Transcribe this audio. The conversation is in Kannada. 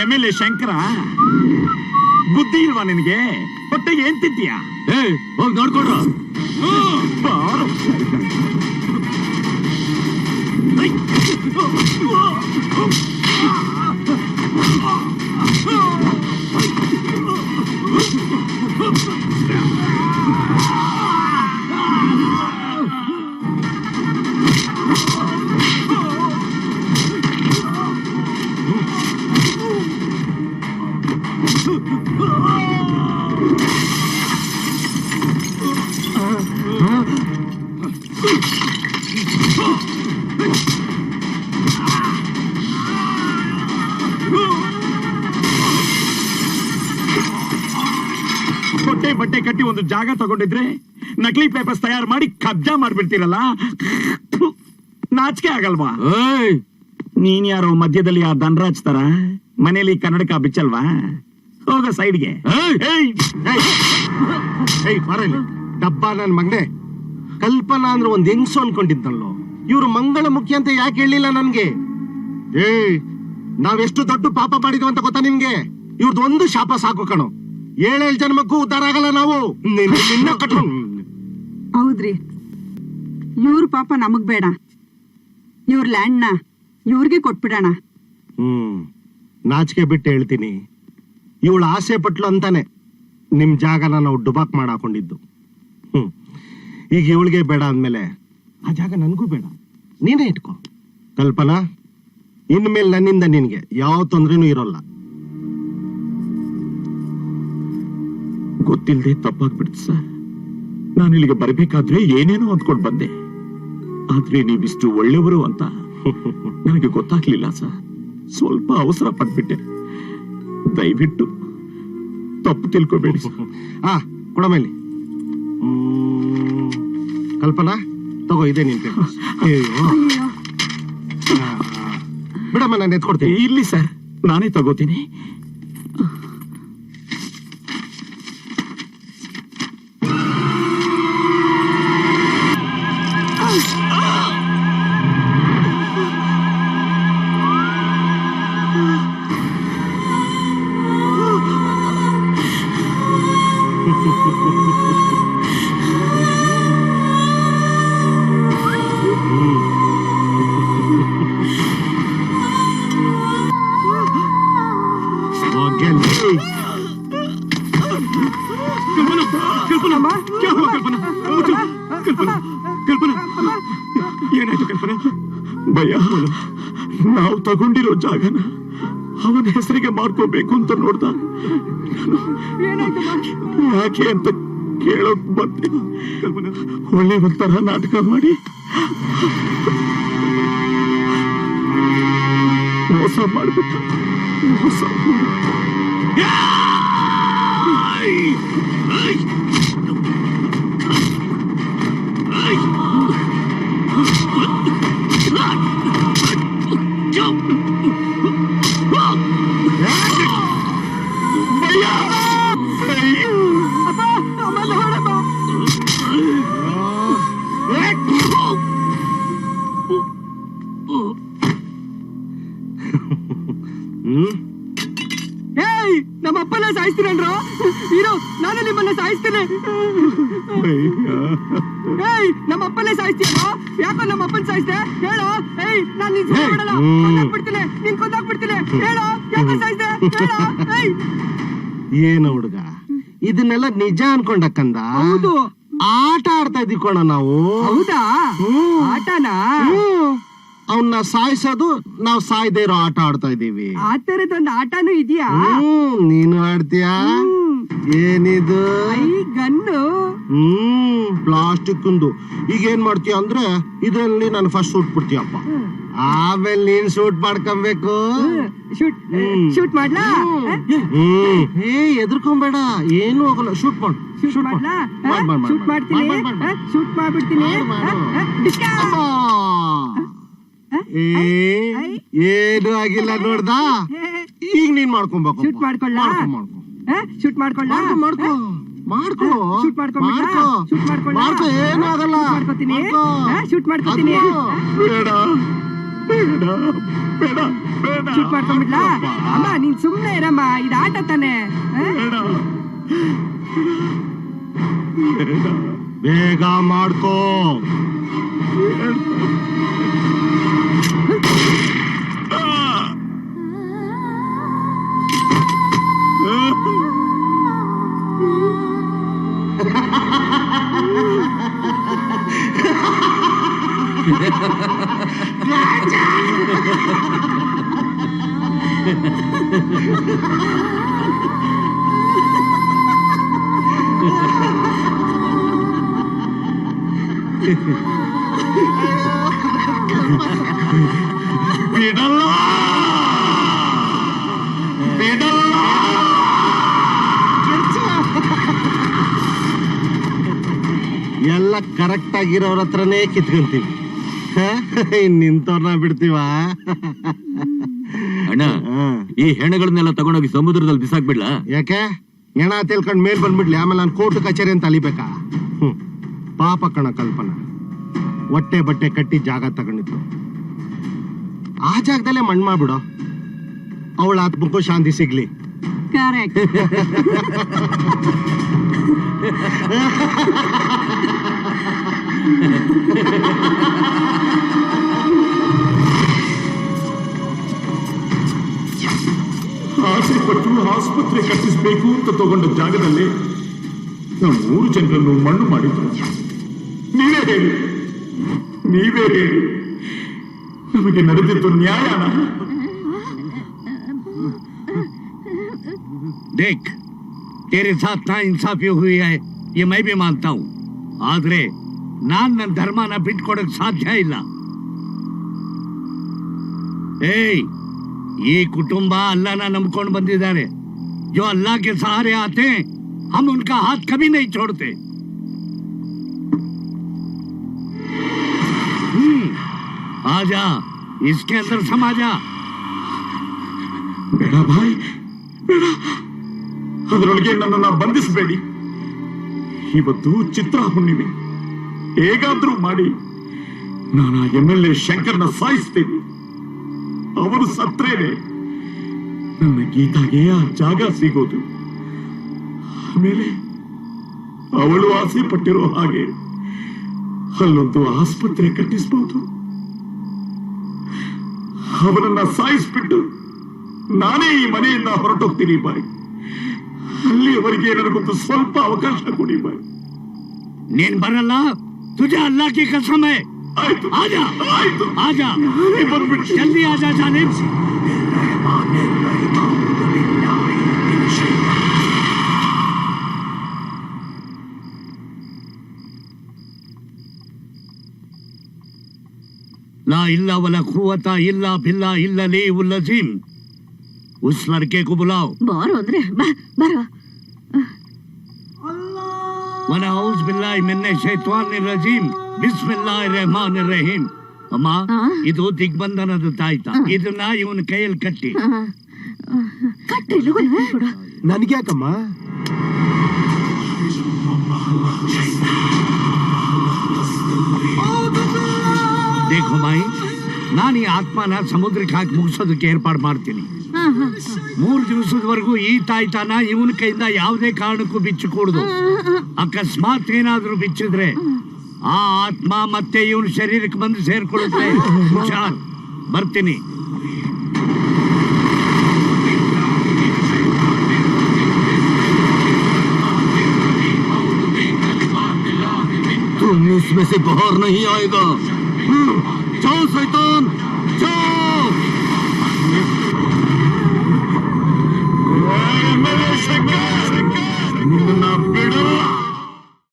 MLA ಶಂಕರ, ಬುದ್ಧಿ ಇಲ್ವಾ ನಿನಗೆ? ಹೊಟ್ಟೆಗೆ ಏನ್ ತಿಂತೀಯಾ? ಹೋಗಿ ನೋಡ್ಕೊಡ್ರ. ಹೊಟ್ಟೆ ಬಟ್ಟೆ ಕಟ್ಟಿ ಒಂದು ಜಾಗ ತಗೊಂಡಿದ್ರೆ ನಕಲಿ ಪೇಪರ್ಸ್ ತಯಾರು ಮಾಡಿ ಕಬ್ಜಾ ಮಾಡ್ಬಿಡ್ತೀರಲ್ಲ, ನಾಚಿಕೆ ಆಗಲ್ವಾ? ನೀನ್ ಯಾರು ಮಧ್ಯದಲ್ಲಿ ಆ ಧನರಾಜ್ ತರ ಮನೇಲಿ ಕನ್ನಡಕ ಬಿಚ್ಚಲ್ವಾ? ಹೋಗ ಸೈಡ್ಗೆ. ಡಬ್ಬ ನನ್ ಮಗನೆ, ಕಲ್ಪನಾ ಅಂದ್ರೆ ಒಂದ್ ಹೆಂಗ್ಸು ಅನ್ಕೊಂಡಿದ್ದಲ್ಲೋ. ಇವ್ರು ಮಂಗಳ ಮುಖ್ಯ ಅಂತ ಯಾಕೆ ಹೇಳಿಲ್ಲ ನನ್ಗೆ? ನಾವೆಷ್ಟು ದೊಡ್ಡ ಪಾಪ ಮಾಡಿದ್ವಿ ಅಂತ ಗೊತ್ತಾ ನಿಮ್ಗೆ? ಇವ್ರದ್ದು ಒಂದು ಶಾಪ ಸಾಕು ಕಣೋ. 7 ಜನ್ಮಕ್ಕೂ ಉದ್ಧಾರ ಆಗಲ್ಲ ನಾವು. ಹೌದ್ರಿ, ಇವ್ರ ಪಾಪ ನಮಗ್ ಬೇಡ, ಇವ್ರ ಲ್ಯಾಂಡ್ನ ಇವ್ರಿಗೆ ಕೊಟ್ಬಿಡೋಣ. ನಾಚಿಕೆ ಬಿಟ್ಟು ಹೇಳ್ತೀನಿ, ಇವಳು ಆಸೆ ಪಟ್ಲು ಅಂತಾನೆ ನಿಮ್ ಜಾಗನ ನಾವು ಡುಬಾಕ್ ಮಾಡಾಕೊಂಡಿದ್ದು. ಈಗ ಇವಳಿಗೆ ಬೇಡ ಅಂದ್ಮೇಲೆ ಆ ಜಾಗ ನನ್ಗೂ ಬೇಡ, ನೀನೇ ಇಟ್ಕೋ. ಕಲ್ಪನಾ, ಇನ್ಮೇಲೆ ನನ್ನಿಂದ ನಿನ್ಗೆ ಯಾವ ತೊಂದ್ರೆನೂ ಇರೋಲ್ಲ. ಗೊತ್ತಿಲ್ಲದೆ ತಪ್ಪಾಗ್ಬಿಡ್ತು ಸರ್. ನಾನು ಇಲ್ಲಿಗೆ ಬರ್ಬೇಕಾದ್ರೆ ಏನೇನೋ ಅಂದ್ಕೊಂಡು ಬಂದೆ, ಆದ್ರೆ ನೀವಿಷ್ಟು ಒಳ್ಳೆಯವರು ಅಂತ ನನಗೆ ಗೊತ್ತಾಗ್ಲಿಲ್ಲ ಸರ್. ಸ್ವಲ್ಪ ಅವಸರ ಪಟ್ಬಿಟ್ಟೆ, ದಯವಿಟ್ಟು ತಪ್ಪು ತಿಳ್ಕೊಬೇಡಿ. ಕೊಡ ಮೇಲೆ. ಕಲ್ಪನಾ ತಗೋ, ಇದೆ ನಿನ್ ಪೇಪರ್ಸ್. ಬಿಡಮ್ಮ, ನಾನು ಎತ್ಕೊಡ್ತೀನಿ. ಇರ್ಲಿ ಸರ್, ನಾನೇ ತಗೋತೀನಿ. ಏನಾಯ್ತು ಕಲ್ಪನಾ? ಭಯ, ನಾವು ತಗೊಂಡಿರೋ ಜಾಗನ ಅವನ ಹೆಸರಿಗೆ ಮಾಡ್ಕೋಬೇಕು ಅಂತ ನೋಡ್ದ. ಯಾಕೆ ಅಂತ ಕೇಳೋಕ್ ಬಂದೆ. ಒಳ್ಳೆ ಒಂಥರ ನಾಟಕ ಮಾಡಿ ಮೋಸ ಮಾಡ್ಬಿಟ್ಟು ಮೋಸ. ನಮ್ಮಪ್ಪನ ಸಾಯಿಸ್ತೀರನ್ರೋ? ಇರೋ, ನಾನು ನಿಮ್ಮನ್ನ ಸಾಯಿಸ್ತೇನೆ. ನಮ್ಮಪ್ಪನೇ ಸಾಯಿಸ್ತೀರೋ? ಯಾಕೋ ನಮ್ಮಪ್ಪನ ಸಾಯಿಸ್ತೆ ಹೇಳೋ? ನಾನು ನಿನ್ ಬಿಡಲ್ಲ, ಕೊಂದಾಕ್ಬಿಡ್ತೀನಿ, ನೀನ್ ಕೊಂದಾಕ್ಬಿಡ್ತೀನಿ. ಹೇಳೋ, ಯಾಕೋ ಸಾಯಿಸ್ತೆ ಹೇಳೋ? ಏನು ಹುಡುಗ, ಇದನ್ನೆಲ್ಲ ನಿಜ ಅನ್ಕೊಂಡಕ್ಕಂದ? ಹೌದು, ಆಟ ಆಡ್ತಾ ಇದ್ದೀವಿ ಕಣ ನಾವು. ಹೌದಾ? ಆಟನಾ? ಅವನ್ನ ಸಾಯಿಸೋದು, ನಾವು ಸಾಯ್ದೇ ಇರೋ ಆಟ ಆಡ್ತಾ ಇದೀವಿ. ಆ ತರದೊಂದು ಆಟನೂ ಇದೆಯಾ? ನೀನು ಆಡ್ತೀಯಾ? ಏನಿದು? ಗನ್ನು. ಪ್ಲಾಸ್ಟಿಕ್ ಈಗ ಏನ್ ಮಾಡ್ತೀಯ ಅಂದ್ರೆ, ಇದ್ರಲ್ಲಿ ನಾನು ಫಸ್ಟ್ ಶೂಟ್ ಬಿಡ್ತೀಯಪ್ಪ, ಆಮೇಲೆ ನೀನ್ ಶೂಟ್ ಮಾಡ್ಕೊಬೇಕು. ಶೂಟ್ ಮಾಡ್ಲಾ? ಎದ್ರಕೊಂಬೇಡ, ಏನು ಹೋಗಲ್ಲ. ಶೂಟ್ ಮಾಡು. ಶೂಟ್ ಮಾಡ್ಲಾ? ಶೂಟ್ ಮಾಡ್ತೀನಿ, ಶೂಟ್ ಮಾಡ್ಬಿಡ್ತೀನಿ. ಏನು ಆಗಿಲ್ಲ ನೋಡ್ದಾ? ಈಗ ನೀನ್ ಮಾಡ್ಕೊಬೇಕು. ಶೂಟ್ ಮಾಡ್ಕೊಳ್ಳ? ಶೂಟ್ ಮಾಡ್ಕೊಳ್ಳ? ಮಾಡ್ಕೊ ಮಾಡ್ಕೊ ಶೂಟ್ ಮಾಡ್ಕೊಂಡ್ಬಿಟ್ಟ? ಶೂಟ್ ಮಾಡ್ಕೊಳ್ಳ? ಮಾಡ್ಕೊ, ಏನು ಆಗಲ್ಲ. ಮಾಡ್ಕೊತೀನಿ, ಶೂಟ್ ಮಾಡ್ಕೊತೀನಿ. ಬೇಡ ಬೇಡ ಬೇಡ ಬೇಡ ಚುಪ್ ಮಾಡ್ಕೊಂಡ್ಬಿಡ್ಲಾ ಅಮ್ಮ ನೀನ್ ಸುಮ್ನೆ ಇರಮ್ಮ ಇದು ಆಟ ತಾನೆ ಬೇಡ ಬೇಡ ಬೇಗ ಮಾಡ್ಕೋ. ಬಿಡಲ್ಲ ಬಿಡಲ್ಲ. ಎಲ್ಲ ಕರೆಕ್ಟ್ ಆಗಿರೋರ ಹತ್ರನೇ ಕಿತ್ಕೊಂತೀವಿ, ನಿಂತವ್ರನ್ನ ಬಿಡ್ತೀವ? ಅಣ್ಣ, ಈ ಹೆಣಗಳನ್ನೆಲ್ಲ ತಗೊಂಡೋಗಿ ಸಮುದ್ರದಲ್ಲಿ ಬಿಸಾಕ್ಬಿಡ್ಲಾ? ಯಾಕೆ ಹೆಣ ತಿಳ್ಕೊಂಡ್ ಮೇಲ್ ಬಂದ್ಬಿಡ್ಲಿ, ಆಮೇಲೆ ನಾನು ಕೋರ್ಟ್ ಕಚೇರಿ ಅಂತ ಅಲಿಬೇಕಾ? ಪಾಪ ಕಣ ಕಲ್ಪನ, ಹೊಟ್ಟೆ ಬಟ್ಟೆ ಕಟ್ಟಿ ಜಾಗ ತಗೊಂಡಿತ್ತು, ಆ ಜಾಗದಲ್ಲೇ ಮಣ್ಣು ಮಾಡ್ಬಿಡೋ, ಅವಳ ಆತ್ಮಕ್ಕೂ ಶಾಂತಿ ಸಿಗ್ಲಿ. ಕರೆಕ್ಟ್. ಆಸೆ ಪಟ್ಟು ಆಸ್ಪತ್ರೆ ಕಟ್ಟಿಸಬೇಕು ಅಂತ ತಗೊಂಡ ಜಾಗದಲ್ಲಿ ನಾವು 3 ಜನರನ್ನು ಮಣ್ಣು ಮಾಡಿದ್ರು. ನೀವೇ ಹೇಳಿ ನಮಗೆ ನಡೆದಿದ್ದು ನ್ಯಾಯನ? देख, तेरे साथ ना इंसाफी हुई है, ये मैं भी मानता हूँ. आदरे नान ನನ್ನ ಧರ್ಮನ ಬಿಟ್ಕೊಡಕ್ ಸಾಧ್ಯ ಇಲ್ಲ. ಏಯ್, ಈ ಕುಟುಂಬ ಅಲ್ಲನ ನಂಬ್ಕೊಂಡು ಬಂದಿದ್ದಾರೆ. जो अल्लाह के सहारे आते हैं, हम उनका हाथ कभी नहीं छोड़ते. आजा, इसके अंदर समा जा. ಬೇಡ ಭಾಯ್, ಬೇಡ. ಅದರೊಳಗೆ ನನ್ನನ್ನು ಬಂಧಿಸಬೇಡಿ. ಇವತ್ತು ಚಿತ್ರ ಹುಣ್ಣಿಮೆ, ಹೇಗಾದ್ರೂ ಮಾಡಿ ನಾನು MLA ಶಂಕರ್ನ ಸಾಯಿಸ್ತೇನೆ. ಅವರು ಸತ್ರೇನೆ ನನ್ನ ಗೀತಾಗೆ ಆ ಜಾಗ ಸಿಗೋದು. ಆಮೇಲೆ ಅವಳು ಆಸೆ ಪಟ್ಟಿರೋ ಹಾಗೆ ಅಲ್ಲೊಂದು ಆಸ್ಪತ್ರೆ ಕಟ್ಟಿಸಬಹುದು. ಅವನನ್ನ ಸಾಯಿಸ್ಬಿಟ್ಟು ನಾನೇ ಈ ಮನೆಯಿಂದ ಹೊರಟೋಗ್ತೀನಿ ಬಾಯ್. ಅಲ್ಲಿಯವರೆಗೆ ನನಗೊಂದು ಸ್ವಲ್ಪ ಅವಕಾಶ ಕೊಡಿ ಬಾಯ್. ನೀನ್ ಬರಲ್ಲ, ತುझे अल्लाह की कसम है. ಆಯ್ತು आजा, ಆಯ್ತು, आजा, ಬಂದ್ಬಿಟ್ಟು जल्दी आजा जानिब. ला इल्ला वला कुव्वता इल्ला बिल्ला इल्ला ली उल्लजीम. उस लड़के को बुलाओ. ಬಾರು ಅಂದ್ರೆ ಬರೋ. वनऊज़ बिल्लाहि मिन्ने शैतानिर रजीम. ಬಿಸ್ಮಿಲ್ಲಾಹಿರ್ ರಹಮಾನಿರ್ ರಹೀಮ್. ಅಮ್ಮ, ಇದು ದಿಗ್ಬಂಧನದ ತಾಯ್ತ. ಇದನ್ನ ಇವನ ಕೈಯಲ್ಲಿ ಕಟ್ಟಿ. ಕಟ್ಟಿ ಬಿಡು. ನನ್ಗ್ಯಾಕಮ್ಮ? देखो माई, ನಾನು ಈ ಆತ್ಮನ ಸಮುದ್ರಕ್ಕೆ ಹಾಕಿ ಮುಗಿಸೋದಕ್ಕೆ ಏರ್ಪಾಡು ಮಾಡ್ತೀನಿ. 3 ದಿವಸದವರೆಗೂ ಈ ತಾಯ್ತಾನ ಇವನ ಕೈಯಿಂದ ಯಾವುದೇ ಕಾರಣಕ್ಕೂ ಬಿಚ್ಚಕೂಡದು. ಅಕಸ್ಮಾತ್ ಏನಾದ್ರೂ ಬಿಚ್ಚಿದ್ರೆ ಆ ಆತ್ಮ ಮತ್ತೆ ಇವನ ಶರೀರಕ್ಕೆ ಬಂದು ಸೇರ್ಕೊಳ್ಳುತ್ತೆ. ಹುಷಾರ್, ಬರ್ತೀನಿ. तुम इसमें से बाहर नहीं आएगा. जाओ शैतान, जाओ. MLA ಶಂಕರ್, ನಿನ್ನನ್ನ ಬಿಡಲ್ಲ.